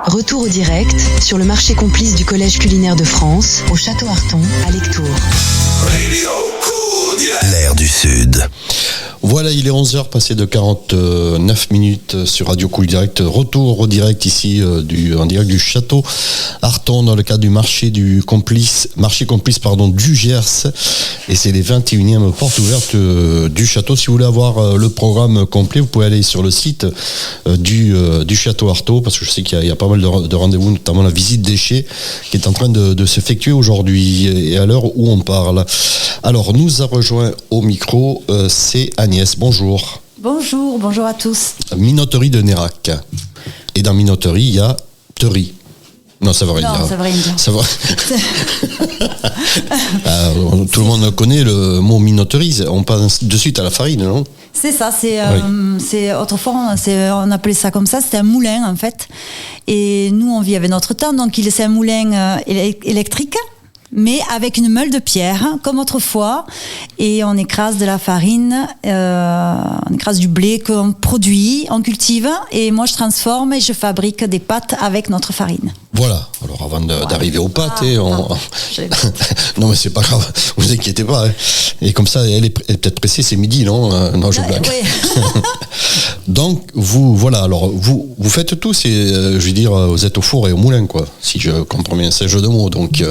Retour au direct sur le marché complice du Collège culinaire de France, au Château Arton, à Lectoure. L'air du Sud. Voilà, il est 11h passé de 49 minutes sur Radio Cool Direct. Retour au direct ici en direct du Château Arton dans le cadre du marché complice du Gers. Et c'est les 21e portes ouvertes du château. Si vous voulez avoir le programme complet, vous pouvez aller sur le site du Château Arton, parce que je sais qu'il y a pas mal de rendez-vous, notamment la visite des chais qui est en train de s'effectuer aujourd'hui et à l'heure où on parle. Alors, nous a rejoint au micro, c'est Agnès. Bonjour. Bonjour à tous. Minoterie de Nérac. Et dans Minoterie, il y a Terie. Non, ça veut rien dire. Non, ça veut rien dire. Ça va... tout le monde connaît le mot minoterie. On passe de suite à la farine, non ? C'est ça, c'est autrefois on appelait ça comme ça, c'était un moulin en fait. Et nous on vit avec notre temps, donc c'est un moulin électrique, mais avec une meule de pierre, comme autrefois, et on écrase de la farine, on écrase du blé qu'on produit, on cultive, et moi je transforme et je fabrique des pâtes avec notre farine. Voilà, alors avant d'arriver aux pâtes, non mais c'est pas grave, vous inquiétez pas. Hein. Et comme ça, elle est peut-être pressée, c'est midi, non ? Non, je blague. Oui. Donc, vous faites tout, je veux dire, vous êtes au four et au moulin, quoi, si je comprends bien, c'est un jeu de mots. Donc,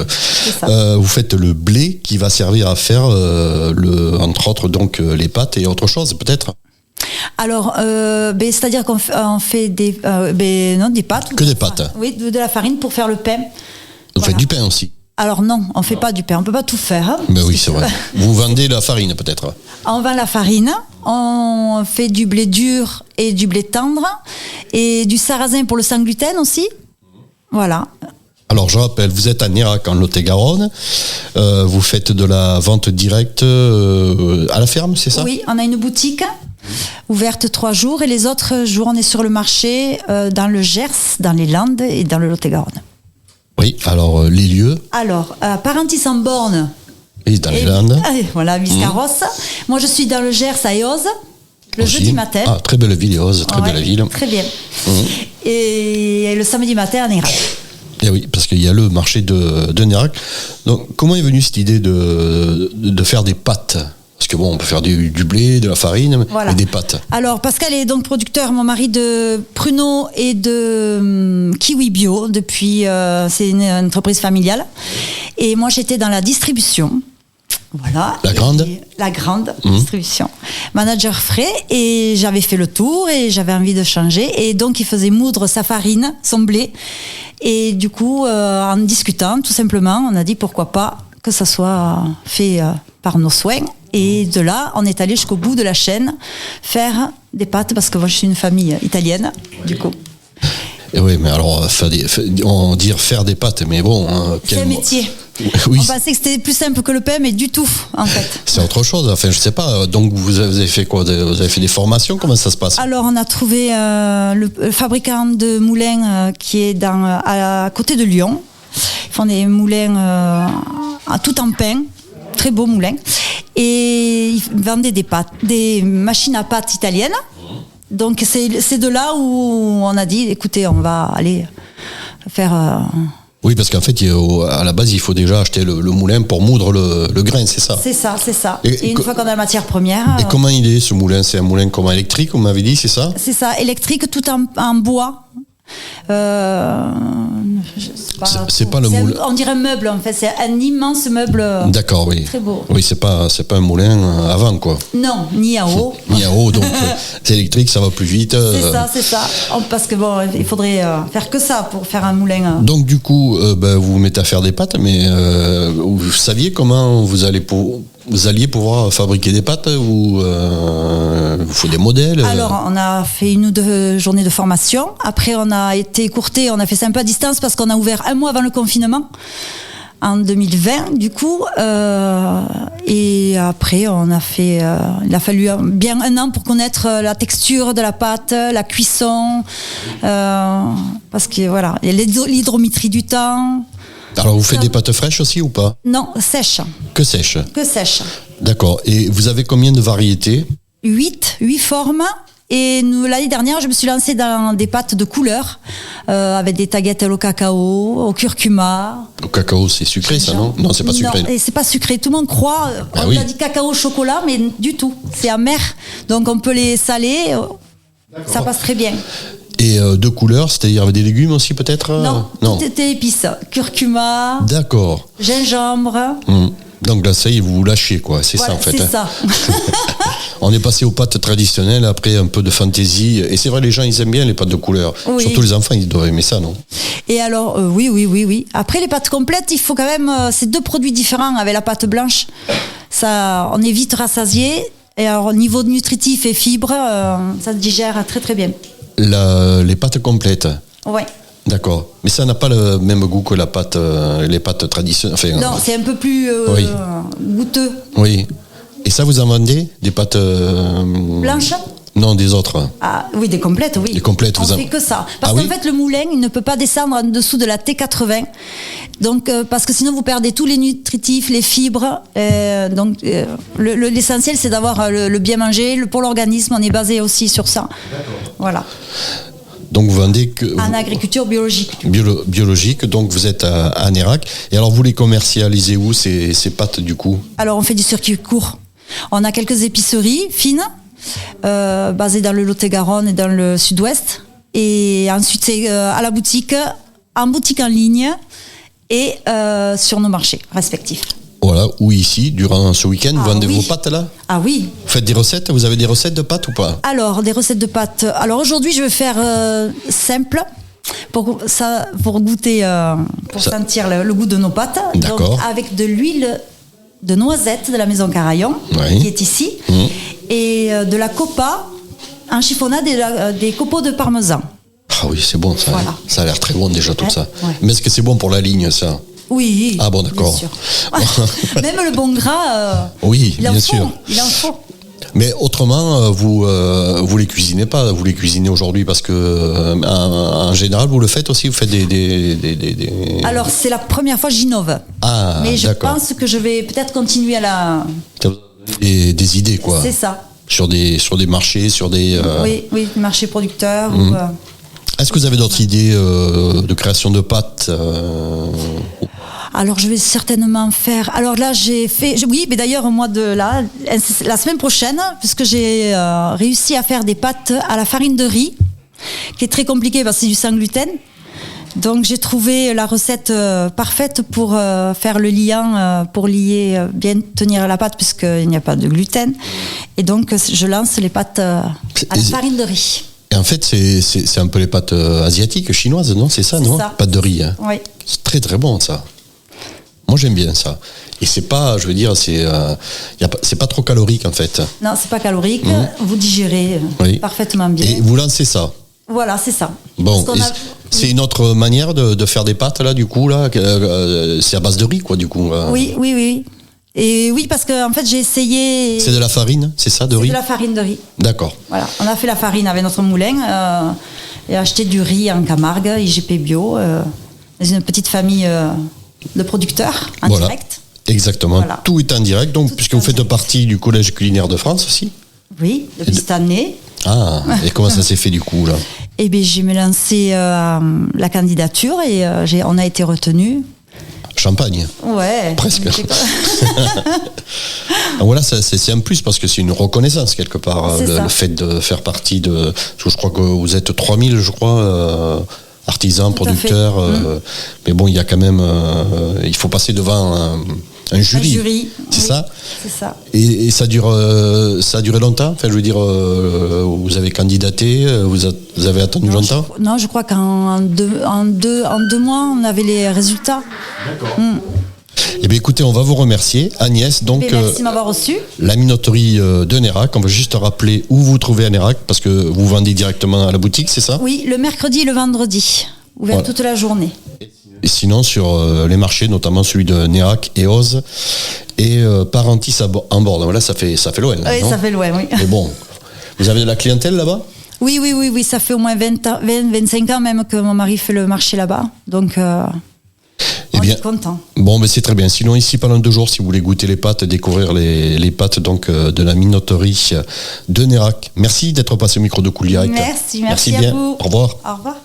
vous faites le blé qui va servir à faire, entre autres, donc, les pâtes et autre chose, peut-être ? Alors, c'est-à-dire qu'on fait des pâtes. Que des pâtes ? Oui, de la farine pour faire le pain. Vous faites du pain aussi ? Alors non, on ne fait pas du pain, on ne peut pas tout faire. Hein, ben oui, c'est vrai. Vous vendez la farine peut-être ? On vend la farine, on fait du blé dur et du blé tendre, et du sarrasin pour le sans gluten aussi. Voilà. Alors je rappelle, vous êtes à Nérac en Lot-et-Garonne, vous faites de la vente directe à la ferme, c'est ça ? Oui, on a une boutique ouverte 3 jours, et les autres jours on est sur le marché dans le Gers, dans les Landes et dans le Lot-et-Garonne. Oui, alors les lieux ? Alors, Parentis-en-Born. Et dans les Landes. Voilà, Biscarrosse. Moi, je suis dans le Gers à Eauze, le jeudi matin. Ah, très belle ville, Eauze, très belle ville. Très bien. Et le samedi matin à Nérac. Et oui, parce qu'il y a le marché de Nérac. Donc, comment est venue cette idée de faire des pâtes ? Parce que bon, on peut faire du blé, de la farine, voilà. Et des pâtes. Alors, Pascal est donc producteur, mon mari, de pruneaux et de kiwi bio depuis, c'est une entreprise familiale. Et moi, j'étais dans la distribution. Voilà. La grande distribution. Manager frais, et j'avais fait le tour et j'avais envie de changer. Et donc, il faisait moudre sa farine, son blé. Et du coup, en discutant, tout simplement, on a dit pourquoi pas que ça soit fait par nos soins. Et de là, on est allé jusqu'au bout de la chaîne faire des pâtes, parce que moi, je suis une famille italienne, du coup. Et oui, mais alors, on dit faire des pâtes, mais bon... c'est un métier. Oui. On pensait que c'était plus simple que le pain, mais du tout, en fait. C'est autre chose, enfin, je sais pas. Donc, vous avez fait quoi ? Vous avez fait des formations ? Comment ça se passe ? Alors, on a trouvé le fabricant de moulins qui est à côté de Lyon. Ils font des moulins tout en pain, très beaux moulins. Et ils vendaient des machines à pâtes italiennes. Donc c'est de là où on a dit, écoutez, on va aller faire... Oui, parce qu'en fait, à la base, il faut déjà acheter le moulin pour moudre le grain, c'est ça ? C'est ça. Et une fois qu'on a la matière première... Et comment il est, ce moulin ? C'est un moulin comment, électrique, vous m'avez dit, c'est ça ? C'est ça, électrique, tout en bois. C'est pas le moulin. On dirait un meuble, en fait. C'est un immense meuble. D'accord, oui. Très beau. Oui, c'est pas un moulin à vent, quoi. Non, ni à eau. Ni à eau, donc c'est électrique, ça va plus vite. C'est ça. Parce que bon, il faudrait faire que ça pour faire un moulin. Donc du coup, vous vous mettez à faire des pâtes, mais vous saviez comment vous alliez pouvoir fabriquer des pâtes ou vous faut des modèles ? Alors, on a fait 1 ou 2 journées de formation. Après, on a été écourté, on a fait ça un peu à distance parce qu'on a ouvert 1 mois avant le confinement, en 2020, du coup. Et après, on a fait... il a fallu bien 1 an pour connaître la texture de la pâte, la cuisson, parce que voilà, il y a l'hydrométrie du temps. Alors, vous faites des pâtes fraîches aussi ou pas ? Non, sèches. Que sèches ? Que sèches. D'accord. Et vous avez combien de variétés ? 8 formes Et l'année dernière, je me suis lancée dans des pâtes de couleur, avec des tagliatelles au cacao, au curcuma. Le cacao, c'est sucré, ça, non? Non, c'est pas sucré. Non, et c'est pas sucré. Tout le monde croit, on a dit cacao au chocolat, mais du tout. C'est amer. Donc on peut les saler. Ça passe très bien. Et de couleur, c'est-à-dire avec des légumes aussi peut-être? Non, tout était épices. Curcuma. D'accord. Gingembre. Donc là, ça y est, vous lâchez, quoi. C'est Voilà, ça, en fait. C'est ça. On est passé aux pâtes traditionnelles, après un peu de fantaisie. Et c'est vrai, les gens, ils aiment bien les pâtes de couleur. Oui. Surtout les enfants, ils doivent aimer ça, non? Et alors, oui. Après, les pâtes complètes, il faut quand même... c'est 2 produits différents avec la pâte blanche. Ça, on est vite rassasié. Et alors, au niveau de nutritif et fibres, ça se digère très, très bien. Les pâtes complètes. Ouais. D'accord. Mais ça n'a pas le même goût que les pâtes traditionnelles. Enfin, Non, c'est un peu plus goûteux. Oui. Et ça, vous en vendez? Des pâtes... Blanches? Non, des autres. Ah, oui, des complètes, oui. Des complètes, on fait que ça. Parce qu'en fait, le moulin, il ne peut pas descendre en dessous de la T80. Donc, parce que sinon, vous perdez tous les nutritifs, les fibres. Donc, l'essentiel, c'est d'avoir le bien manger. Pour l'organisme, on est basé aussi sur ça. D'accord. Voilà. Donc, vous vendez que... En agriculture biologique. Biologique, donc vous êtes à Nérac. Et alors, vous les commercialisez où, ces pâtes, du coup? Alors, on fait du circuit court. On a quelques épiceries fines, basées dans le Lot-et-Garonne et dans le sud-ouest. Et ensuite, c'est à la boutique, en boutique en ligne et sur nos marchés respectifs. Voilà, ou ici, durant ce week-end, vous vendez vos pâtes là? Ah oui. Vous faites des recettes? Vous avez des recettes de pâtes ou pas? Alors, des recettes de pâtes. Alors aujourd'hui, je vais faire simple pour goûter, sentir le goût de nos pâtes. D'accord. Donc, avec de l'huile de noisette de la maison Carayon, qui est ici, et de la copa en chiffonnade et des copeaux de parmesan. Ah oui, c'est bon ça. Voilà. Ça a l'air très bon déjà tout ça. Ouais. Mais est-ce que c'est bon pour la ligne ça? Oui. Ah bon, d'accord. Bien sûr. Même le bon gras, oui, bien sûr. Il en faut. Mais autrement, vous les cuisinez pas. Vous les cuisinez aujourd'hui parce que en général, vous le faites aussi. Vous faites des... Alors c'est la première fois que j'innove. Ah, mais je d'accord. pense que je vais peut-être continuer à la... Des idées quoi. C'est ça. Sur des marchés, sur des... Oui, marché producteur. Est-ce que vous avez d'autres idées de création de pâtes Alors je vais certainement faire. Alors là j'ai fait. Oui, mais d'ailleurs au mois de la semaine prochaine, puisque j'ai réussi à faire des pâtes à la farine de riz, qui est très compliqué parce que c'est du sans gluten. Donc j'ai trouvé la recette parfaite pour faire le liant, pour lier, bien tenir la pâte puisqu'il n'y a pas de gluten. Et donc je lance les pâtes à la farine de riz. Et en fait, c'est un peu les pâtes asiatiques, chinoises, non? C'est ça, non? Pâtes de riz. Hein. Oui. C'est très très bon ça. Moi j'aime bien ça. Et c'est pas, je veux dire, c'est pas trop calorique en fait. Non, c'est pas calorique. Vous digérez parfaitement bien. Et vous lancez ça. Voilà, c'est ça. Bon, c'est une autre manière de faire des pâtes là, du coup là. C'est à base de riz quoi, du coup. Oui. Et oui, parce que en fait j'ai essayé. C'est de la farine, c'est ça, de riz? C'est de la farine de riz. D'accord. Voilà, on a fait la farine avec notre moulin et acheté du riz en Camargue, IGP Bio, dans une petite famille de producteurs en direct. Exactement. Voilà. Tout est en direct, donc puisque vous faites partie du Collège culinaire de France aussi. Oui, depuis cette année. Ah, et comment ça s'est fait du coup là? Eh bien, j'ai lancé la candidature et on a été retenu. Champagne. Ouais. Presque. Voilà, c'est un plus parce que c'est une reconnaissance quelque part, le fait de faire partie de... Je crois que vous êtes 3000, je crois, artisans, producteurs. Mais bon, il y a quand même... il faut passer devant un jury. Un jury. C'est ça? C'est ça. Et ça a duré longtemps? Enfin, je veux dire, vous avez candidaté, vous avez attendu longtemps? Non, je crois qu'en deux mois, on avait les résultats. D'accord. Eh bien, écoutez, on va vous remercier, Agnès. Donc, merci de m'avoir reçu. La minoterie de Nérac. On va juste rappeler où vous trouvez à Nérac, parce que vous vendez directement à la boutique, c'est ça? Oui, le mercredi et le vendredi, ouvert toute la journée. Et sinon, sur les marchés, notamment celui de Nérac et Oz, et Parentis en Borne. Voilà, ça fait loin. Là, oui, non? ça fait loin, oui. Mais bon, vous avez de la clientèle là-bas? Oui, ça fait au moins 20, 25 ans même que mon mari fait le marché là-bas. Donc, on bien. est content. Bon, mais c'est très bien. Sinon, ici, pendant 2 jours, si vous voulez goûter les pâtes, découvrir les pâtes donc, de la minoterie de Nérac. Merci d'être passé au micro de Cool Direct. Merci bien. à vous. Au revoir. Au revoir.